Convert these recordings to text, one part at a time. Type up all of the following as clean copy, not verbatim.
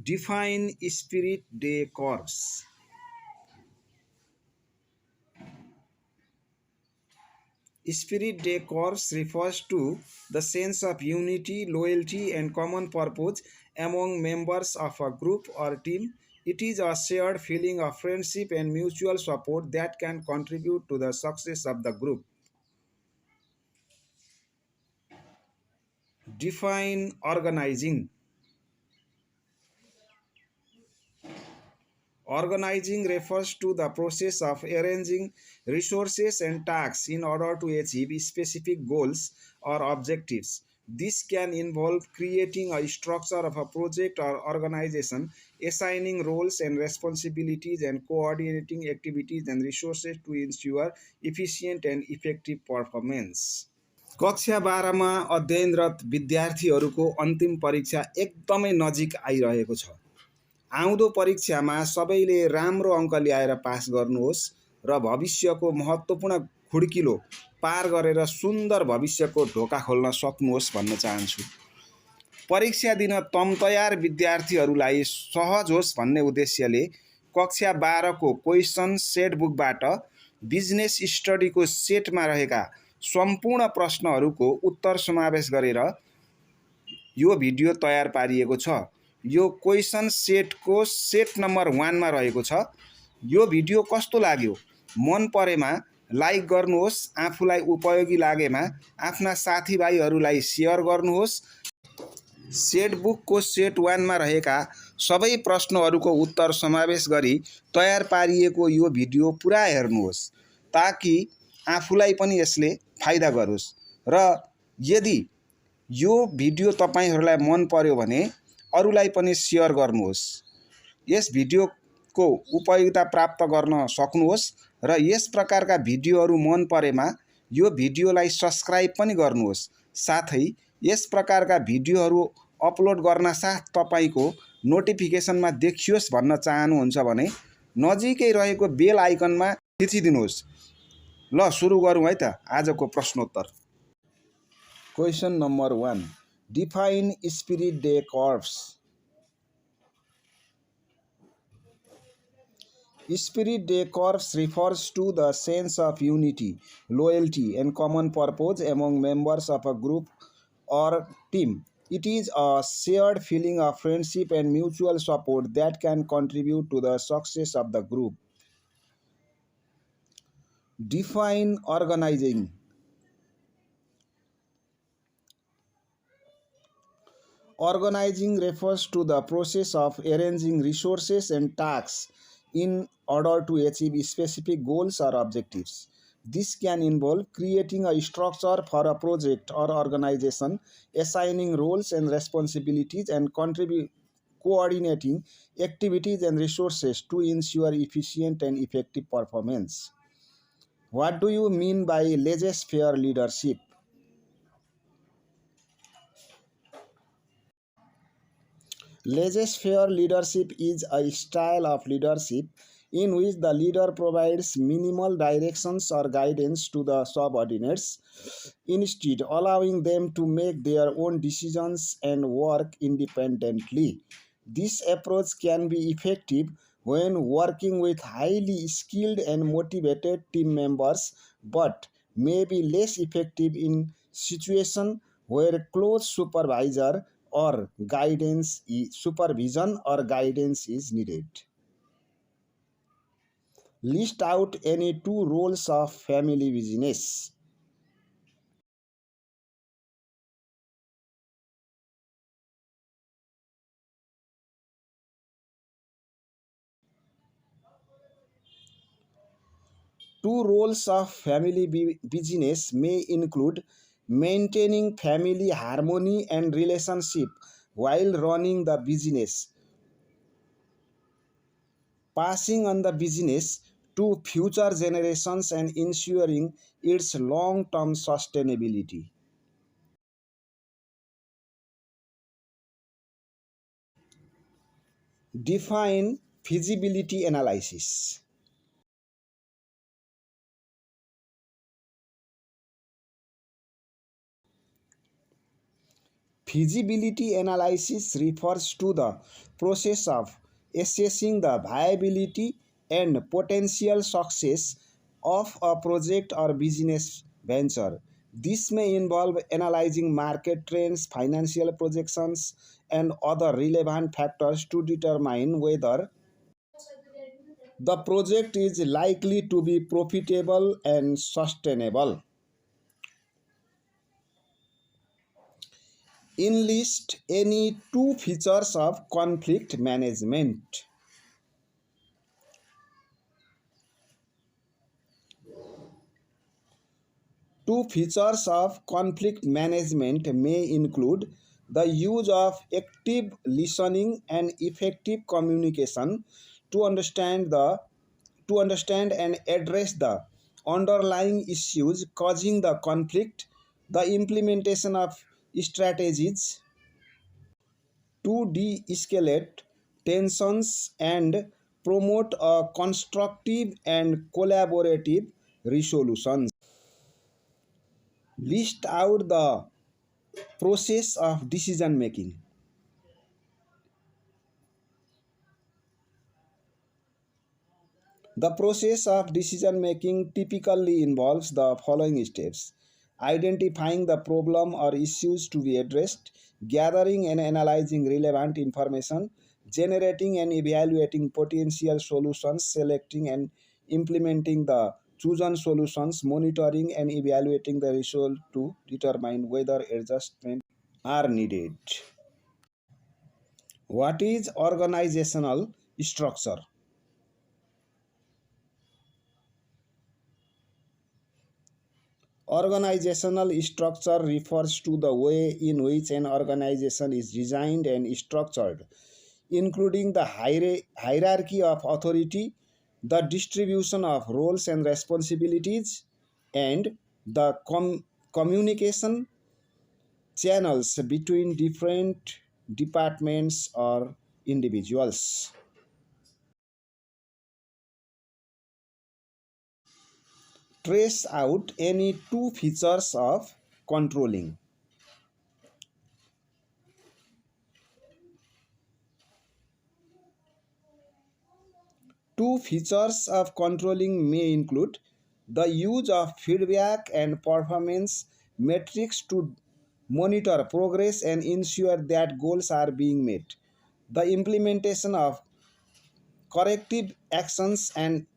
Define Spirit Day Corps. Spirit Day Corps refers to the sense of unity, loyalty, and common purpose among members of a group or team. It is a shared feeling of friendship and mutual support that can contribute to the success of the group. Define organizing. Organizing refers to the process of arranging resources and tasks in order to achieve specific goals or objectives. This can involve creating a structure of a project or organization, assigning roles and responsibilities, and coordinating activities and resources to ensure efficient and effective performance. कक्षा 12मा अध्ययनरत विद्यार्थीहरूको अन्तिम परीक्षा एकदमै नजिक आइरहेको छ। आउँदो परीक्षामा सबैले राम्रो अङ्क ल्याएर पास गर्नुहोस् र भविष्यको महत्त्वपूर्ण खुड्किलो पार गरेर सुन्दर भविष्यको ढोका खोल्न सक्नुहोस् भन्न चाहन्छु। परीक्षा दिन तयार विद्यार्थीहरूलाई सहज होस् भन्ने उद्देश्यले कक्षा 12 को क्वेसन सेट बुकबाट बिजनेस स्टडीको सेटमा रहेका सम्पूर्ण प्रश्नहरूको उत्तर समावेश गरेर यो भिडियो तयार पारिएको छ। यो क्वेसन सेटको सेट नम्बर 1 मा रहेको छ। यो भिडियो कस्तो लाग्यो? मन परेमा लाइक गर्नुहोस्, आफूलाई उपयोगी लागेमा आफ्ना साथीभाइहरूलाई सेयर गर्नुहोस्। सेट बुकको सेट 1 मा रहेका सबै प्रश्नहरूको उत्तर समावेश गरी तयार पारिएको यो भिडियो पुरा हेर्नुहोस् ताकि आफूलाई पनि यसले फाइदा गरोस्। र यदि यो भिडियो तपाईहरुलाई मन पर्यो भने अरूलाई पनि शेयर गर्नुहोस्। यस भिडियोको उपयोगिता प्राप्त गर्न सक्नुहोस् र यस प्रकारका भिडियोहरू मन परेमा यो भिडियोलाई सब्स्क्राइब पनि गर्नुहोस्। साथै यस प्रकारका भिडियोहरू अपलोड गर्न साथ तपाईको नोटिफिकेसनमा देखियोस् भन्न चाहनुहुन्छ भने नजिकै रहेको बेल आइकनमा थिचिदिनुहोस्। ल सुरु गरौँ है त आजको प्रश्नोत्तर। Question number 1. Define Spirit Day Corps. Spirit Day Corps refers to the sense of unity, loyalty, and common purpose among members of a group or team. It is a shared feeling of friendship and mutual support that can contribute to the success of the group. Define organizing. Organizing refers to the process of arranging resources and tasks in order to achieve specific goals or objectives. This can involve creating a structure for a project or organization, assigning roles and responsibilities, and coordinating activities and resources to ensure efficient and effective performance. What do you mean by laissez-faire leadership? Laissez-faire leadership is a style of leadership in which the leader provides minimal directions or guidance to the subordinates, instead allowing them to make their own decisions and work independently. This approach can be effective when working with highly skilled and motivated team members, but may be less effective in situations where close supervision or guidance is needed. List out any two roles of family business. Two roles of family business may include maintaining family harmony and relationship while running the business, passing on the business to future generations, and ensuring its long-term sustainability. Define feasibility analysis. Feasibility analysis refers to the process of assessing the viability and potential success of a project or business venture. This may involve analyzing market trends, financial projections, and other relevant factors to determine whether the project is likely to be profitable and sustainable. Enlist any two features of conflict management. Two features of conflict management may include the use of active listening and effective communication to understand and address the underlying issues causing the conflict, the implementation of strategies to de-escalate tensions and promote a constructive and collaborative resolutions. List out the process of decision making. The process of decision making typically involves the following steps: identifying the problem or issues to be addressed, gathering and analyzing relevant information, generating and evaluating potential solutions, selecting and implementing the chosen solutions, monitoring and evaluating the result to determine whether adjustments are needed. What is organizational structure? Organizational structure refers to the way in which an organization is designed and structured, including the hierarchy of authority, the distribution of roles and responsibilities, and the communication channels between different departments or individuals. Trace out any two features of controlling. Two features of controlling may include the use of feedback and performance metrics to monitor progress and ensure that goals are being met. The implementation of corrective actions and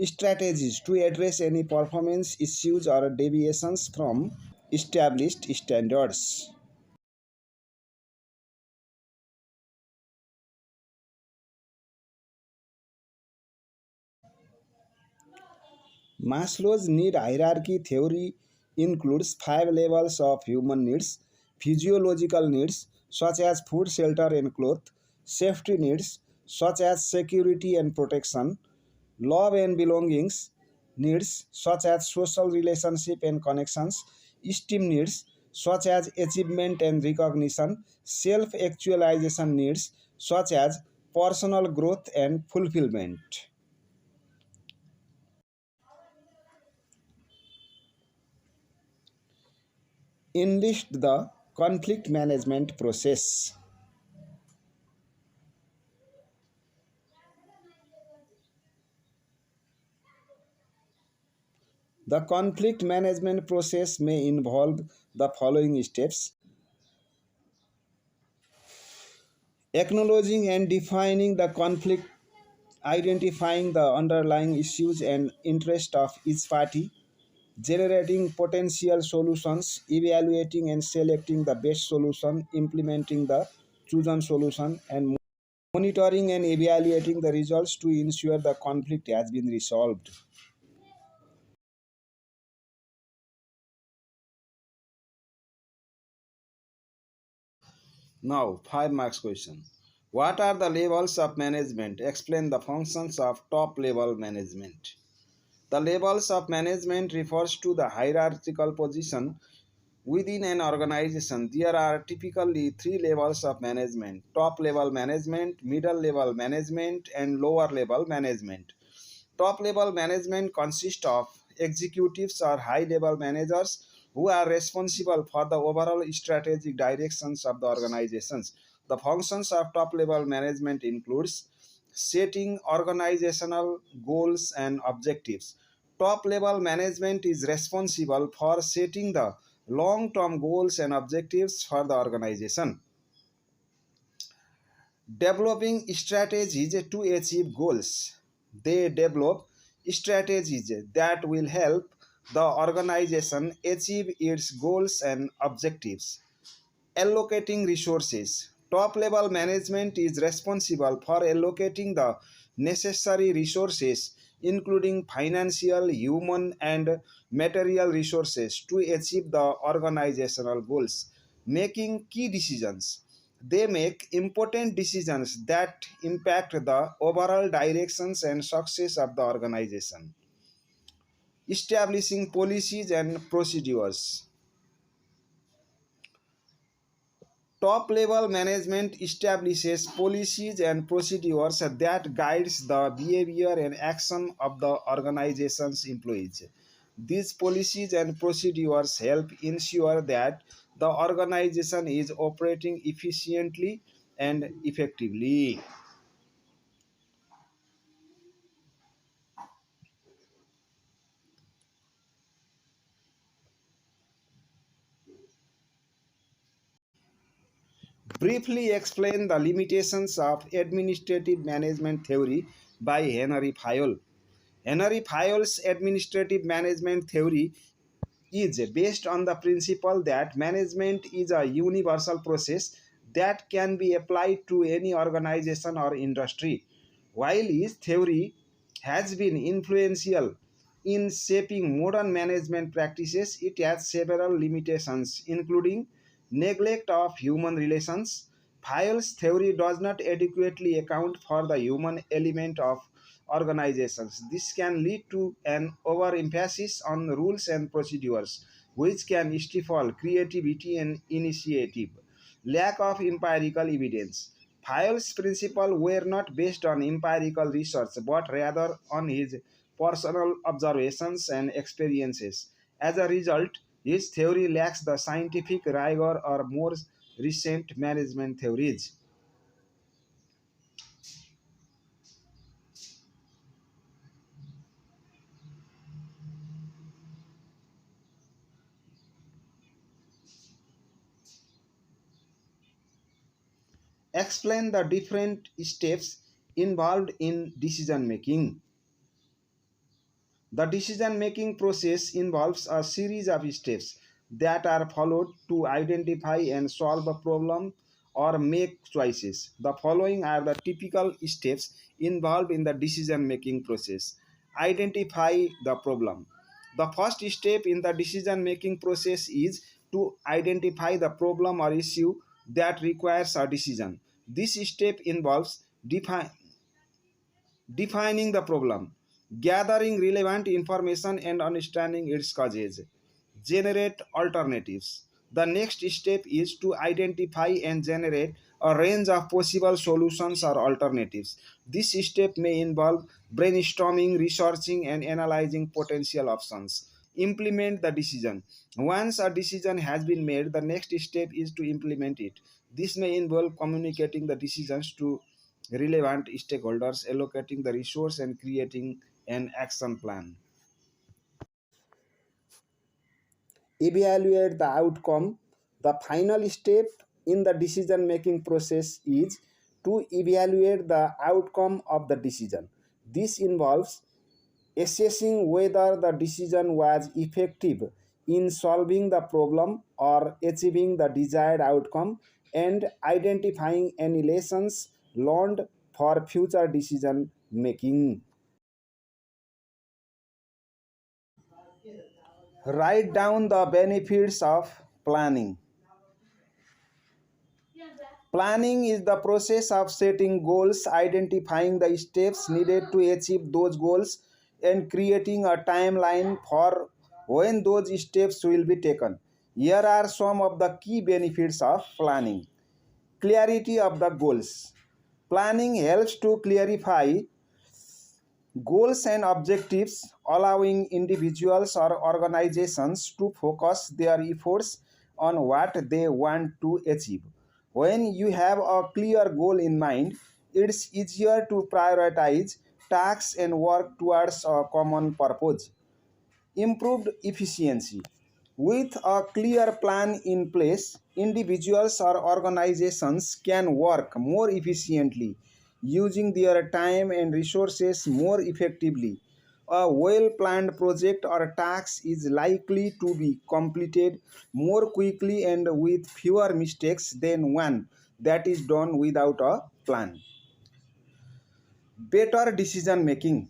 strategies to address any performance issues or deviations from established standards. Maslow's need hierarchy theory includes five levels of human needs: physiological needs, such as food, shelter, and clothes; safety needs, such as security and protection; love and belongings needs, such as social relationship and connections; esteem needs, such as achievement and recognition; self actualization needs, such as personal growth and fulfillment. Enlist the conflict management process. The conflict management process may involve the following steps: acknowledging and defining the conflict, identifying the underlying issues and interest of each party, generating potential solutions, evaluating and selecting the best solution, implementing the chosen solution, and monitoring and evaluating the results to ensure the conflict has been resolved. Now, 5 marks question. What are the levels of management? Explain the functions of top level management. The levels of management refers to the hierarchical position within an organization. There are typically three levels of management: top level management, middle level management, and lower level management. Top level management consists of executives or high level managers who are responsible for the overall strategic directions of the organizations. The functions of top level management includes setting organizational goals and objectives. Top level management is responsible for setting the long term goals and objectives for the organization, developing strategies to achieve goals. They develop strategies that will help the organization achieve its goals and objectives. Allocating resources. Top level management is responsible for allocating the necessary resources, including financial, human, and material resources, to achieve the organizational goals. Making key decisions. They make important decisions that impact the overall directions and success of the organization. Establishing policies and procedures. Top level management establishes policies and procedures that guides the behavior and action of the organization's employees. These policies and procedures help ensure that the organization is operating efficiently and effectively. Briefly explain the limitations of administrative management theory by Henry Fayol. Henry Fayol's administrative management theory is based on the principle that management is a universal process that can be applied to any organization or industry. While his theory has been influential in shaping modern management practices, it has several limitations, including neglect of human relations. Fayol's theory does not adequately account for the human element of organizations. This can lead to an overemphasis on rules and procedures, which can stifle creativity and initiative. Lack of empirical evidence. Fayol's principles were not based on empirical research but rather on his personal observations and experiences. As a result, his theory lacks the scientific rigor or more recent management theories. Explain the different steps involved in decision making. The decision making process involves a series of steps that are followed to identify and solve a problem or make choices. The following are the typical steps involved in the decision making process. Identify the problem. The first step in the decision making process is to identify the problem or issue that requires a decision. This step involves defining the problem, gathering relevant information and understanding its causes, generate alternatives. The next step is to identify and generate a range of possible solutions or alternatives. This step may involve brainstorming, researching, and analyzing potential options. Implement the decision. Once a decision has been made, the next step is to implement it. This may involve communicating the decisions to relevant stakeholders, allocating the resource, and creating an action plan. Evaluate the outcome. The final step in the decision making process is to evaluate the outcome of the decision. This involves assessing whether the decision was effective in solving the problem or achieving the desired outcome, and identifying any lessons learned for future decision making. Write down the benefits of planning. Planning is the process of setting goals, identifying the steps needed to achieve those goals, and creating a timeline for when those steps will be taken. Here are some of the key benefits of planning. Clarity of the goals. Planning helps to clarify Goals and objectives allowing individuals or organizations to focus their efforts on what they want to achieve. When you have a clear goal in mind, it's easier to prioritize tasks and work towards a common purpose. Improved efficiency. With a clear plan in place, individuals or organizations can work more efficiently, using their time and resources more effectively. A well planned project or task is likely to be completed more quickly and with fewer mistakes than one that is done without a plan. Better decision making.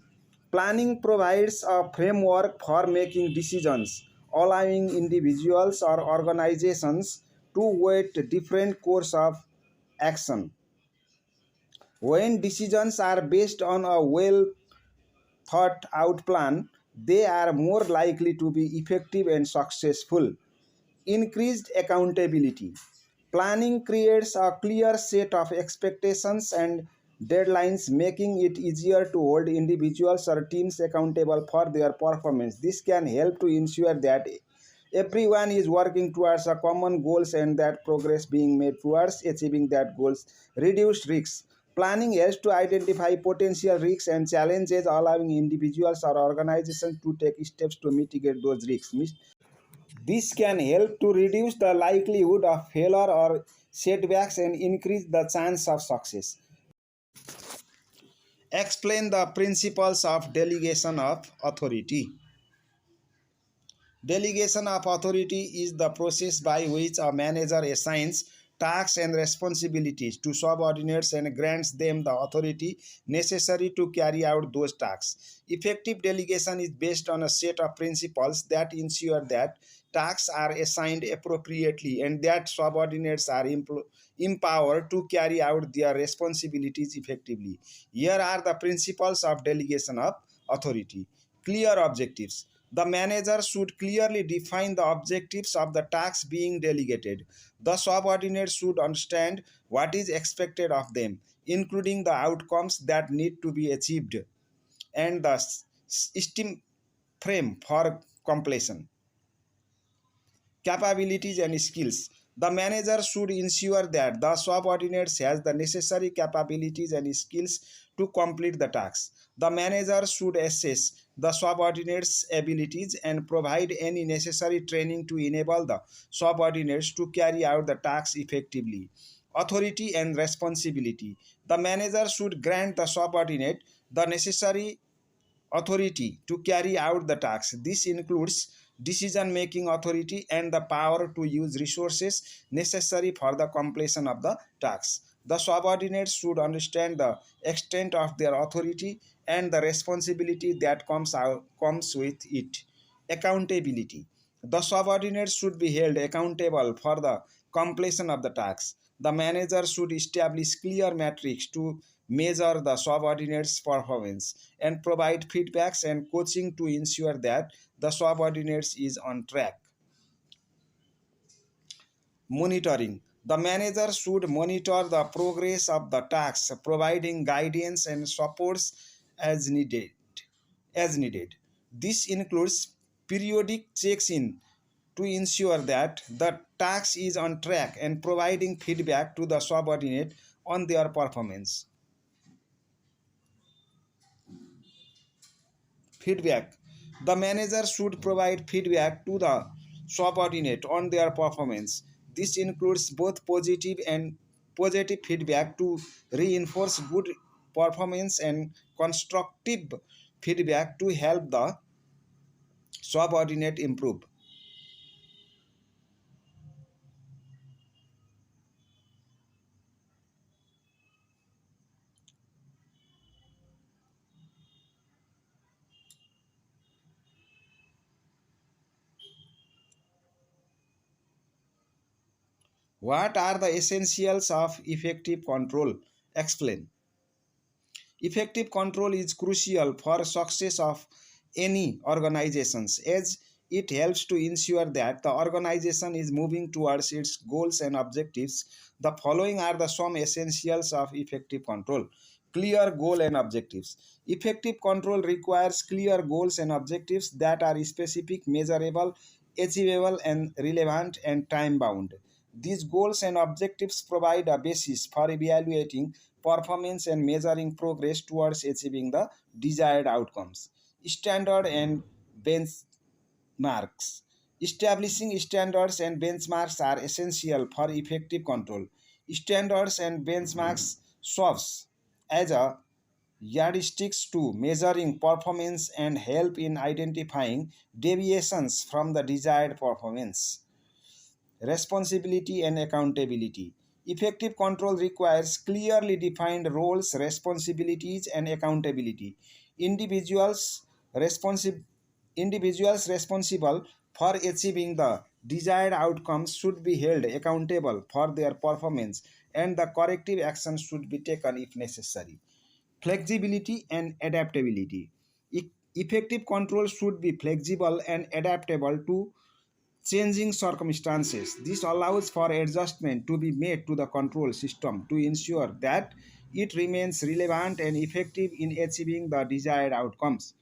Planning provides a framework for making decisions, allowing individuals or organizations to weight different course of action. When decisions are based on a well thought out plan, they are more likely to be effective and successful. Increased accountability. Planning creates a clear set of expectations and deadlines, making it easier to hold individuals or teams accountable for their performance. This can help to ensure that everyone is working towards a common goals and that progress being made towards achieving that goals. Reduce risks. Planning helps to identify potential risks and challenges, allowing individuals or organizations to take steps to mitigate those risks. This can help to reduce the likelihood of failure or setbacks and increase the chance of success. Explain the principles of delegation of authority. Delegation of authority is the process by which a manager assigns tasks and responsibilities to subordinates and grants them the authority necessary to carry out those tasks. Effective delegation is based on a set of principles that ensure that tasks are assigned appropriately and that subordinates are empowered to carry out their responsibilities effectively. Here are the principles of delegation of authority. Clear objectives. The manager should clearly define the objectives of the task being delegated. The subordinates should understand what is expected of them, including the outcomes that need to be achieved and the esteem frame for completion. Capabilities and skills. The manager should ensure that the subordinates has the necessary capabilities and skills to complete the task. The manager should assess the subordinates' abilities and provide any necessary training to enable the subordinates to carry out the task effectively. Authority and responsibility. The manager should grant the subordinate the necessary authority to carry out the task. This includes decision making authority and the power to use resources necessary for the completion of the task. The subordinates should understand the extent of their authority and the responsibility that comes with it. Accountability. The subordinates should be held accountable for the completion of the task. The manager should establish clear metrics to measure the subordinates' performance and provide feedbacks and coaching to ensure that the subordinates is on track. Monitoring. The manager should monitor the progress of the tasks, providing guidance and supports as needed. As needed. This includes periodic checks-in to ensure that the task is on track and providing feedback to the subordinate on their performance. Feedback. The manager should provide feedback to the subordinate on their performance. This includes both positive feedback to reinforce good performance and constructive feedback to help the subordinate improve. What are the essentials of effective control? Explain. Effective control is crucial for success of any organizations as It helps to ensure that the organization is moving towards its goals and objectives. The following are the some essentials of effective control. Clear goal and objectives. Effective control requires clear goals and objectives that are specific, measurable, achievable, and relevant and time bound. These goals and objectives provide a basis for evaluating performance and measuring progress towards achieving the desired outcomes. Standard and benchmarks. Establishing standards and benchmarks are essential for effective control. Standards and benchmarks serves as a yardsticks to measuring performance and help in identifying deviations from the desired performance. Responsibility and accountability. Effective control requires clearly defined roles, responsibilities, and accountability. Individuals, responsi- Individuals responsible for achieving the desired outcomes should be held accountable for their performance, and the corrective actions should be taken if necessary. Flexibility and adaptability. Effective control should be flexible and adaptable to changing circumstances. This allows for adjustment to be made to the control system to ensure that it remains relevant and effective in achieving the desired outcomes.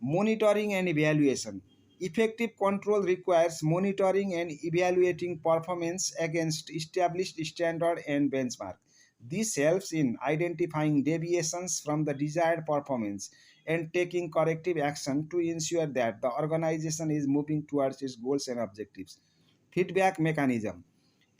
Monitoring and evaluation. Effective control requires monitoring and evaluating performance against established standard and benchmark. This helps in identifying deviations from the desired performance and taking corrective action to ensure that the organization is moving towards its goals and objectives. Feedback mechanism.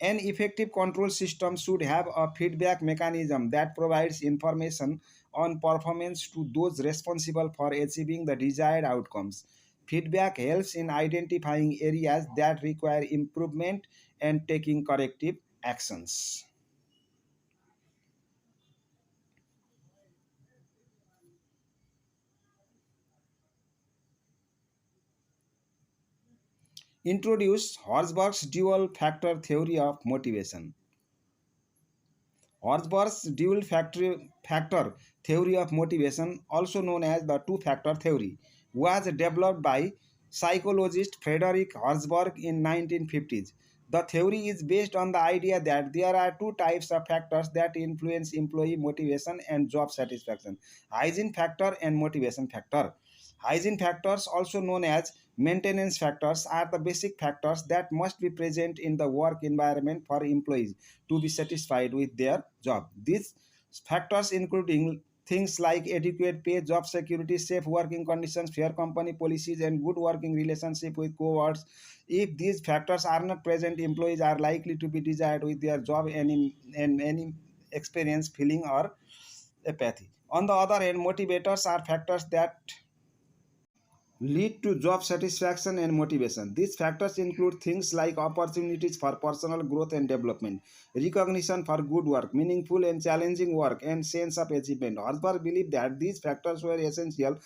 An effective control system should have a feedback mechanism that provides information on performance to those responsible for achieving the desired outcomes. Feedback helps in identifying areas that require improvement and taking corrective actions. Introduce Horsbach's dual factor theory of motivation. Horsbach's factor theory of motivation, also known as the two factor theory, was developed by psychologist Frederick Horsbach in 1950s. The theory is based on the idea that there are two types of factors that influence employee motivation and job satisfaction: hygiene factor and motivation factor. Hygiene factors, also known as maintenance factors, are the basic factors that must be present in the work environment for employees to be satisfied with their job. These factors including things like adequate pay, job security, safe working conditions, fair company policies, and good working relationship with co-workers. If these factors are not present, employees are likely to be desired with their job and any experience feeling or apathy. On the other hand, motivators are factors that lead to job satisfaction and motivation. These factors include things like opportunities for personal growth and development, recognition for good work, meaningful and challenging work, and sense of achievement. Horsburgh believed that these factors were essential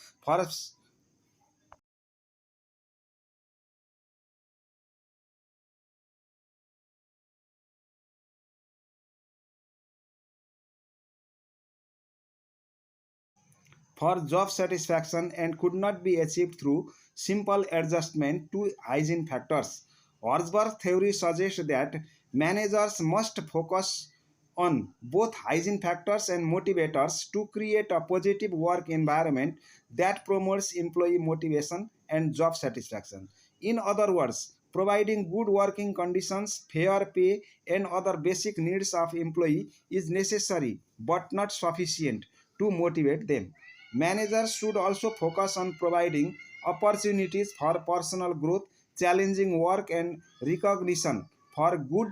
for job satisfaction and could not be achieved through simple adjustment to hygiene factors. Horsburgh theory suggests that managers must focus on both hygiene factors and motivators to create a positive work environment that promotes employee motivation and job satisfaction. In other words, providing good working conditions, fair pay, and other basic needs of employee is necessary but not sufficient to motivate them. Managers should also focus on providing opportunities for personal growth, challenging work, and recognition for good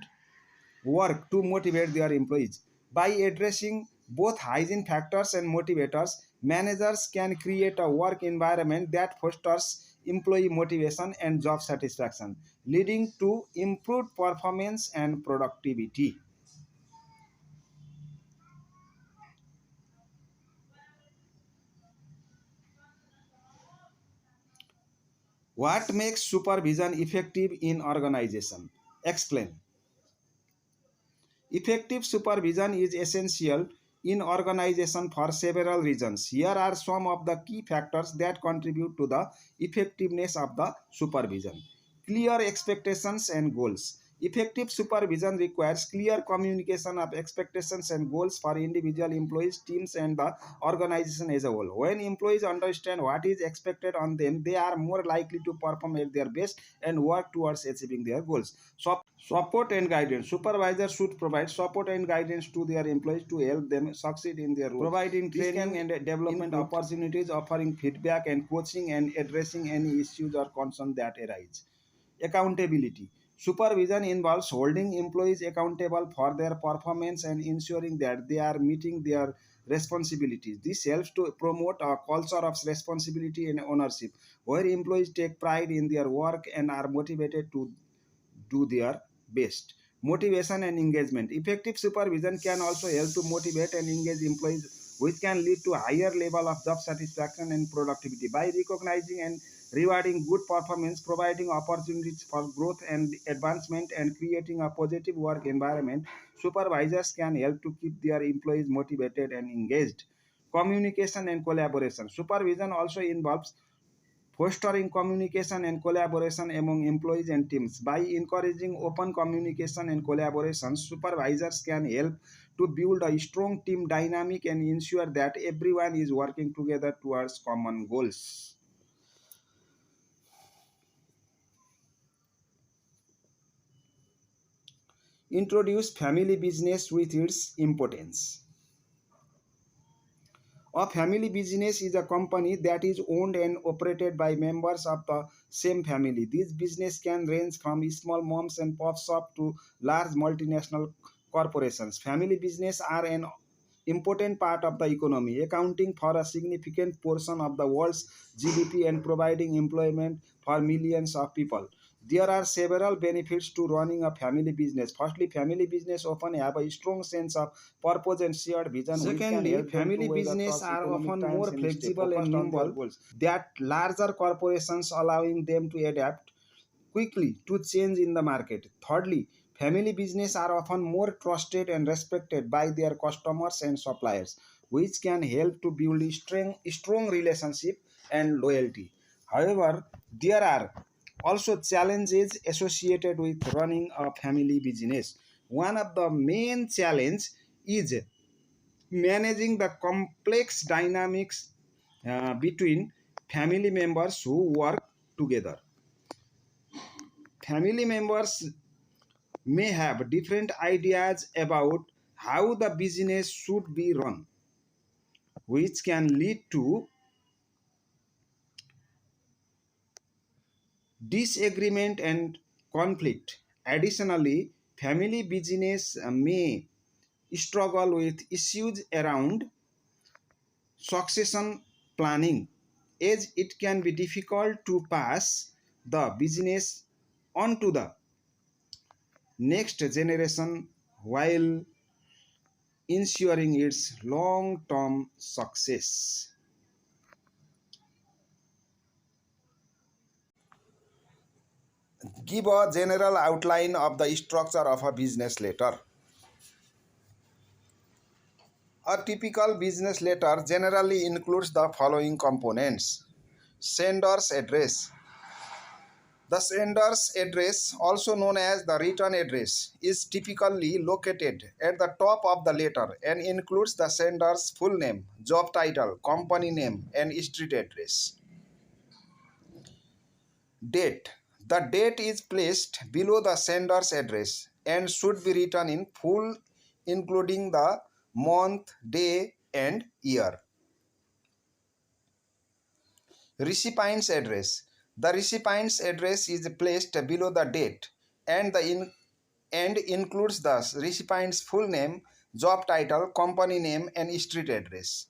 work to motivate their employees. By addressing both hygiene factors and motivators, managers can create a work environment that fosters employee motivation and job satisfaction, leading to improved performance and productivity. What makes supervision effective in organization? Explain. Effective supervision is essential in organization for several reasons. Here are some of the key factors that contribute to the effectiveness of the supervision. Clear expectations and goals. Effective supervision requires clear communication of expectations and goals for individual employees, teams, and the organization as a whole. When employees understand what is expected on them, they are more likely to perform at their best and work towards achieving their goals. Support and guidance. Supervisors should provide support and guidance to their employees to help them succeed in their role. Providing training and development opportunities, offering feedback and coaching, and addressing any issues or concerns that arise. Accountability. Supervision involves holding employees accountable for their performance and ensuring that they are meeting their responsibilities. This helps to promote a culture of responsibility and ownership, where employees take pride in their work and are motivated to do their best. Motivation and engagement. Effective supervision can also help to motivate and engage employees, which can lead to a higher level of job satisfaction and productivity. By recognizing and rewarding good performance, providing opportunities for growth and advancement, and creating a positive work environment, supervisors can help to keep their employees motivated and engaged. Communication and collaboration. Supervision also involves fostering communication and collaboration among employees and teams. By encouraging open communication and collaboration, supervisors can help to build a strong team dynamic and ensure that everyone is working together towards common goals. Introduce family business with its importance. A family business is a company that is owned and operated by members of the same family. This business can range from small moms and pop shop to large multinational corporations. Family business are an important part of the economy, accounting for a significant portion of the world's GDP and providing employment for millions of people. There are several benefits to running a family business. Firstly, family business often have a strong sense of purpose and shared vision. Secondly, family business are often more flexible and nimble than larger corporations, allowing them to adapt quickly to change in the market. Thirdly, family business are often more trusted and respected by their customers and suppliers, which can help to build a strong relationship and loyalty. However, there are also challenges associated with running a family business. One of the main challenges is managing the complex dynamics between family members who work together. Family members may have different ideas about how the business should be run, which can lead to disagreement and conflict. Additionally, family business may struggle with issues around succession planning, as it can be difficult to pass the business on to the next generation while ensuring its long term success. Give a general outline of the structure of a business letter. A typical business letter generally includes the following components. Sender's address. The sender's address, also known as the return address, is typically located at the top of the letter and includes the sender's full name, job title, company name, and street address. Date. The date is placed below the sender's address and should be written in full, including the month, day, and year. Recipient's address. The recipient's address is placed below the date and includes the recipient's full name, job title, company name, and street address.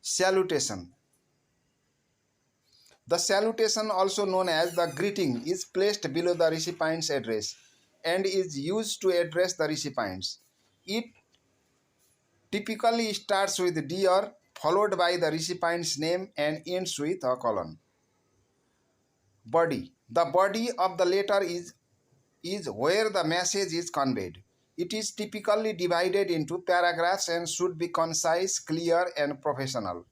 Salutation. The salutation, also known as the greeting, is placed below the recipient's address and is used to address the recipients. It typically starts with "Dear" followed by the recipient's name and ends with a colon. Body. The body of the letter is where the message is conveyed. It is typically divided into paragraphs and should be concise, clear, and professional.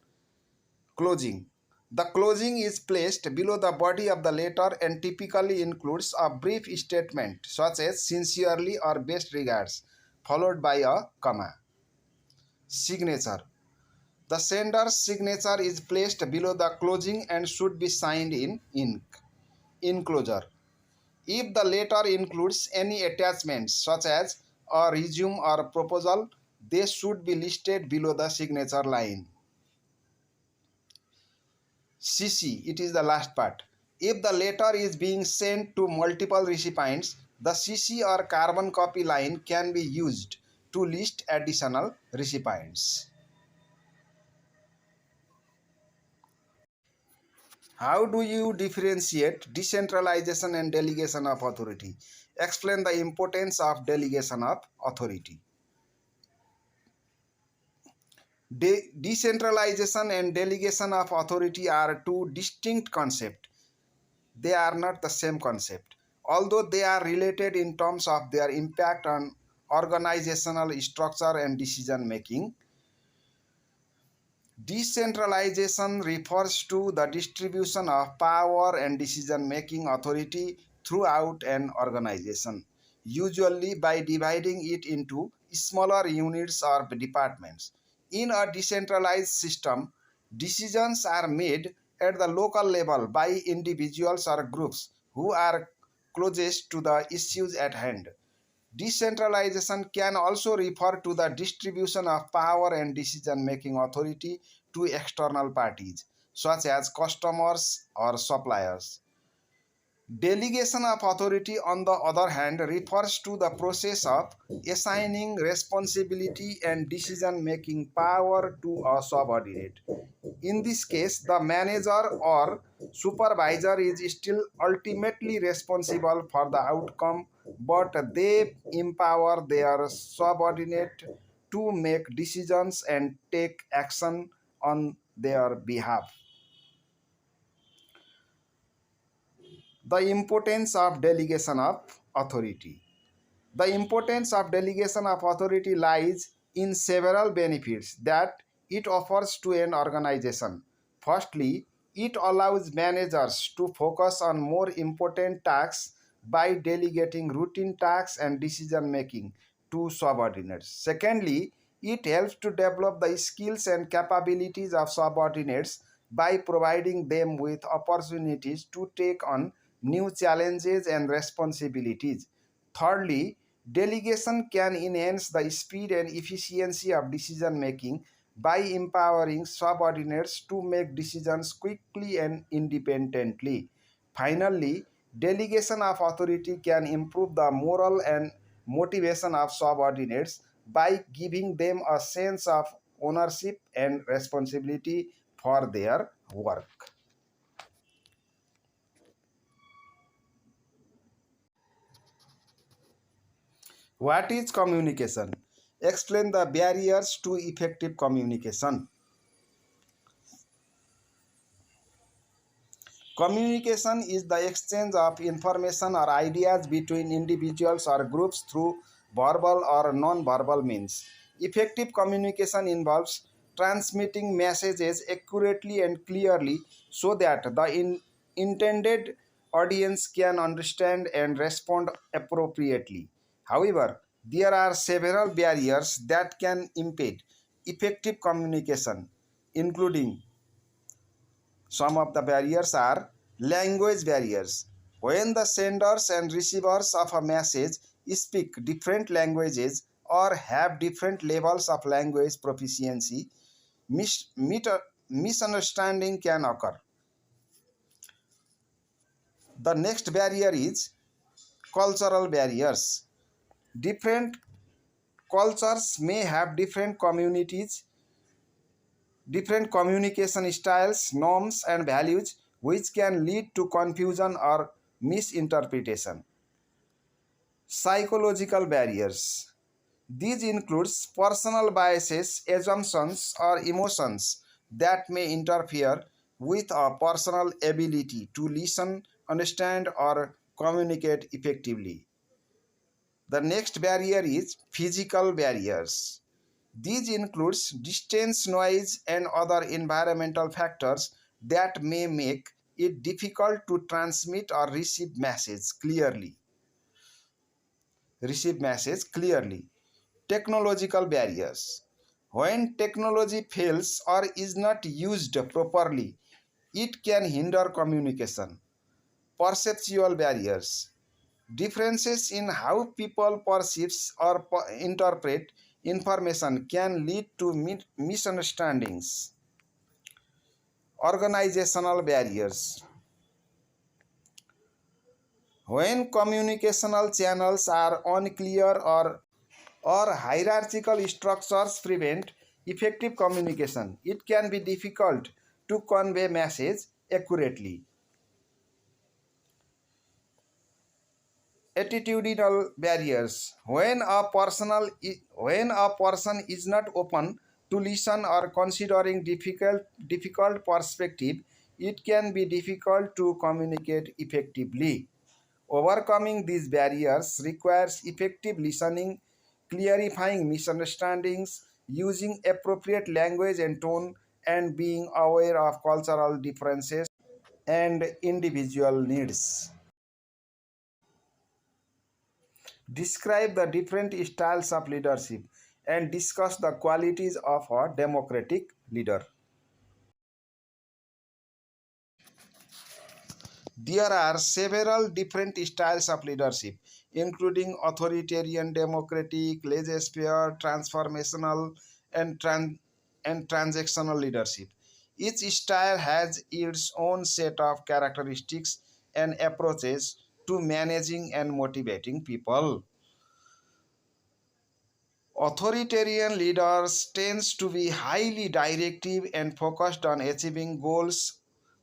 Closing. The closing is placed below the body of the letter and typically includes a brief statement such as sincerely or best regards, followed by a comma. Signature. The sender's signature is placed below the closing and should be signed in ink. Enclosure. If the letter includes any attachments such as a resume or proposal, they should be listed below the signature line. CC, it is the last part. If the letter is being sent to multiple recipients, the CC or carbon copy line can be used to list additional recipients. How do you differentiate decentralization and delegation of authority? Explain the importance of delegation of authority. Decentralization and delegation of authority are two distinct concepts. They are not the same concept, although they are related in terms of their impact on organizational structure and decision making. Decentralization refers to the distribution of power and decision making authority throughout an organization, usually by dividing it into smaller units or departments. In a decentralized system, decisions are made at the local level by individuals or groups who are closest to the issues at hand. Decentralization can also refer to the distribution of power and decision-making authority to external parties, such as customers or suppliers. Delegation of authority, on the other hand, refers to the process of assigning responsibility and decision-making power to a subordinate. In this case, the manager or supervisor is still ultimately responsible for the outcome, but they empower their subordinate to make decisions and take action on their behalf. The importance of delegation of authority. The importance of delegation of authority lies in several benefits that it offers to an organization. Firstly, it allows managers to focus on more important tasks by delegating routine tasks and decision making to subordinates. Secondly, it helps to develop the skills and capabilities of subordinates by providing them with opportunities to take on new challenges and responsibilities. Thirdly, delegation can enhance the speed and efficiency of decision making by empowering subordinates to make decisions quickly and independently. Finally, delegation of authority can improve the moral and motivation of subordinates by giving them a sense of ownership and responsibility for their work. What is communication? Explain the barriers to effective communication. Communication is the exchange of information or ideas between individuals or groups through verbal or non-verbal means. Effective communication involves transmitting messages accurately and clearly so that the intended audience can understand and respond appropriately. However, there are several barriers that can impede effective communication, including some of the barriers are language barriers. When the senders and receivers of a message speak different languages or have different levels of language proficiency, misunderstanding can occur. The next barrier is cultural barriers. Different cultures may have different communication styles, norms, and values, which can lead to confusion or misinterpretation. Psychological barriers. These includes personal biases, assumptions, or emotions that may interfere with a personal ability to listen, understand, or communicate effectively. The next barrier is physical barriers. These includes distance, noise, and other environmental factors that may make it difficult to transmit or receive message clearly. Technological barriers. When technology fails or is not used properly, it can hinder communication. Perceptual barriers. Differences in how people perceive or interpret information can lead to misunderstandings. Organizational barriers. When communicational channels are unclear or hierarchical structures prevent effective communication, it can be difficult to convey message accurately. Attitudinal barriers. When a person is not open to listen or considering difficult perspective, it can be difficult to communicate effectively. Overcoming these barriers requires effective listening, clarifying misunderstandings, using appropriate language and tone, and being aware of cultural differences and individual needs. Describe the different styles of leadership and discuss the qualities of a democratic leader. There are several different styles of leadership, including authoritarian, democratic, laissez-faire, transformational, and, and transactional leadership. Each style has its own set of characteristics and approaches to managing and motivating people. Authoritarian leaders tends to be highly directive and focused on achieving goals,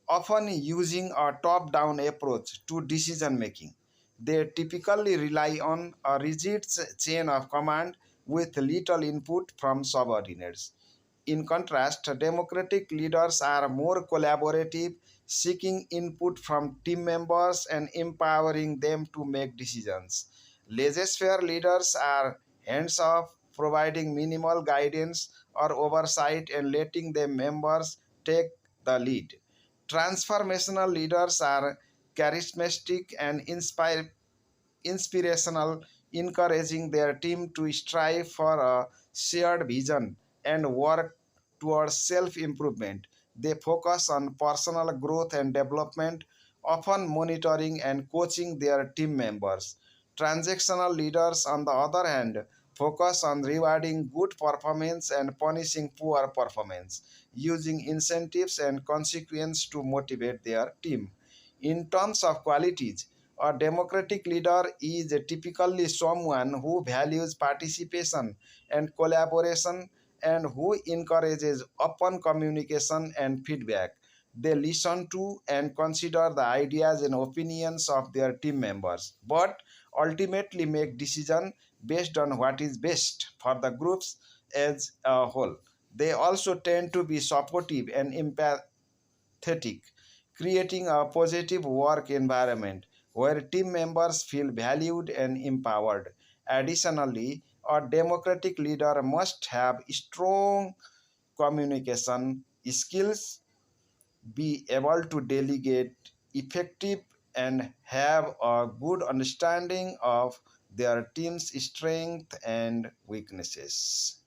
often using a top-down approach to decision making. They typically rely on a rigid chain of command with little input from subordinates. In contrast, democratic leaders are more collaborative, seeking input from team members and empowering them to make decisions. Laissez-faire leaders are hands-off, providing minimal guidance or oversight and letting their members take the lead. Transformational leaders are charismatic and inspirational, encouraging their team to strive for a shared vision and work towards self improvement. They focus on personal growth and development, often monitoring and coaching their team members. Transactional leaders, on the other hand, focus on rewarding good performance and punishing poor performance, using incentives and consequences to motivate their team. In terms of qualities, a democratic leader is typically someone who values participation and collaboration and who encourages open communication and feedback. They listen to and consider the ideas and opinions of their team members, but ultimately make decisions based on what is best for the groups as a whole. They also tend to be supportive and empathetic, creating a positive work environment where team members feel valued and empowered. Additionally, a democratic leader must have strong communication skills, be able to delegate effective and have a good understanding of their team's strengths and weaknesses.